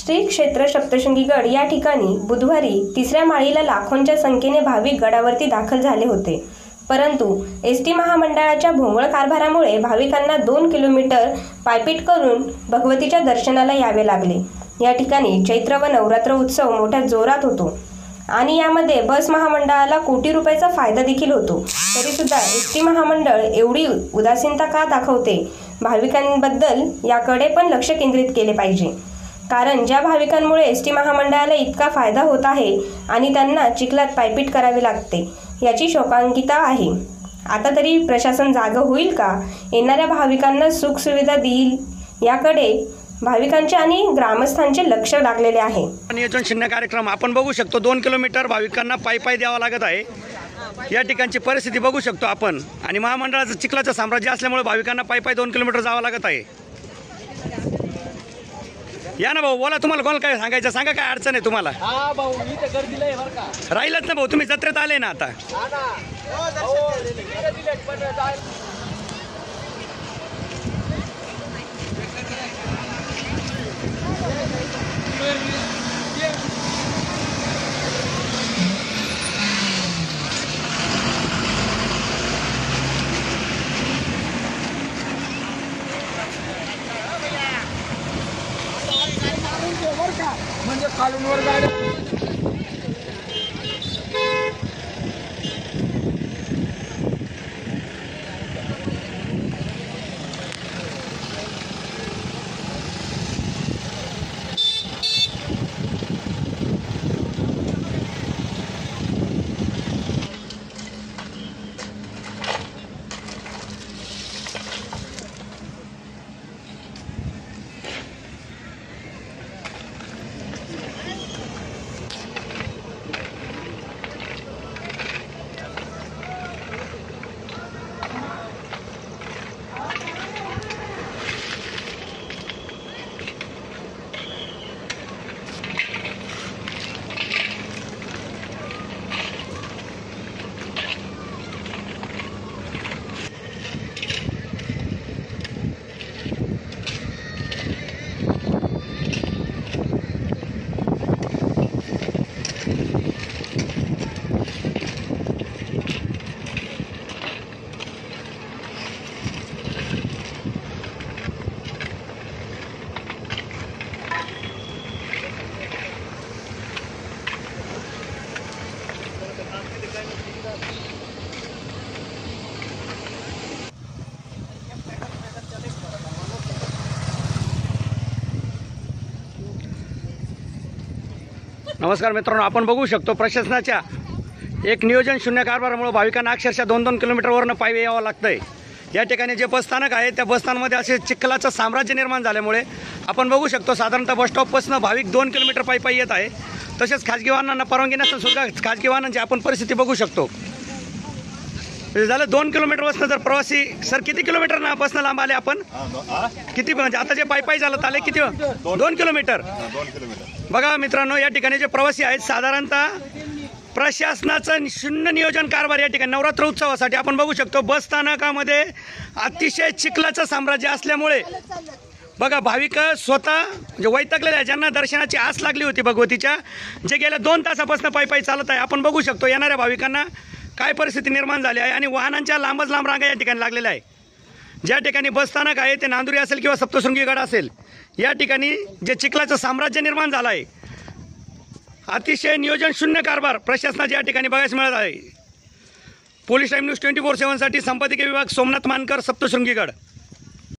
श्री क्षेत्र सप्तशृंगीगड या ठिकाणी बुधवारी तिसऱ्या माळीला लाखोंच्या संख्येने भाविक गडावरती दाखल झाले होते। परंतु एसटी महामंडळाच्या भोंगळ कारभारामुळे भाविकांना 2 किलोमीटर पायपीट करून भगवतीच्या दर्शनाला यावे लागले। या ठिकाणी चैत्र व नवरात्र उत्सव मोठ्या जोरात होतो आणि यामध्ये बस महामंडळाला कोटी रुपयाचा फायदा देखील होतो। तरी सुद्धा एसटी महामंडळ एवढी उदासीनता का दाखवते? भाविकांबद्दल याकडे पण लक्ष केंद्रित केले पाहिजे, कारण ज्या भाविकांमुळे एसटी महामंडळाला इतका फायदा होत आहे आणि त्यांना चिखलात पायपीट करावी लागते याची शोकांतिका आहे। आता तरी प्रशासन जागं होईल का? येणाऱ्या भाविकांना सुख सुविधा देईल याकडे भाविकांचे आणि ग्रामस्थांचे लक्ष लागलेले आहे। नियोजन शून्य कार्यक्रम आपण बघू शकतो। 2 किलोमीटर भाविकांना पायी द्यावा लागत आहे। या ठिकाणची परिस्थिती बघू शकतो आपण, आणि महामंडळाचं चिखलाचं साम्राज्य असल्यामुळे भाविकांना पायी 2 किलोमीटर जावं लागत आहे। या ना भाऊ, बोला, तुम्हाला कोणाला काय सांगायचं सांगा, काय अडचण आहे तुम्हाला? हा भाऊ, मी तर गर्दीला आहे बरं का। राहिलच ना भाऊ, तुम्ही जत्रेत आले ना आता। म्हणजे खालूनवर गाडी नमस्कार मित्रांनो, आपण बघू शकतो प्रशासनाच्या एक नियोजन शून्य कारभारामुळे भाविकांना अक्षरशः 2-2 किलोमीटरवरनं पायी यावं लागतंय। या ठिकाणी जे बसस्थानक आहे त्या बसस्थानमध्ये असे चिखलाचं साम्राज्य निर्माण झाल्यामुळे आपण बघू शकतो साधारणतः बसस्टॉपपासून भाविक 2 किलोमीटर पायी येत आहे। तसेच खाजगी वाहनांना परवानगी नसून सुद्धा खाजगी वाहनांची आपण परिस्थिती बघू शकतो। झालं 2 किलोमीटरपासून जर प्रवासी सर किती किलोमीटर ना बसनं लांब आले आपण? किती म्हणजे आता जे पायी चालत आले किती? 2 किलोमीटर। बघा मित्रांनो, या ठिकाणी जे प्रवासी आहेत साधारणतः प्रशासनाचं शून्य नियोजन कारभार या ठिकाणी नवरात्र उत्सवासाठी आपण बघू शकतो। बस स्थानकामध्ये अतिशय चिखलाचं साम्राज्य असल्यामुळे बघा भाविक स्वतः म्हणजे वैतागलेले आहे, ज्यांना दर्शनाची आस लागली होती भगवतीच्या, जे गेल्या 2 तासापासून पायी चालत आहे। आपण बघू शकतो येणाऱ्या भाविकांना काय परिस्थिती निर्माण झाली आहे, आणि वाहनांच्या लांबच लांब रांगा या ठिकाणी लागलेल्या आहे। ज्या ठिकाणी बसस्थानक आहे ते नांदुरी असेल किंवा सप्तशृंगीगड असेल, या ठिकाणी जे चिखलाचं साम्राज्य निर्माण झालं आहे, अतिशय नियोजन शून्य कारभार प्रशासनाच्या या ठिकाणी बघायला मिळत आहे। पोलीस टाइम न्यूज 24/7 साठी संपादकीय विभाग सोमनाथ मानकर, सप्तशृंगीगड।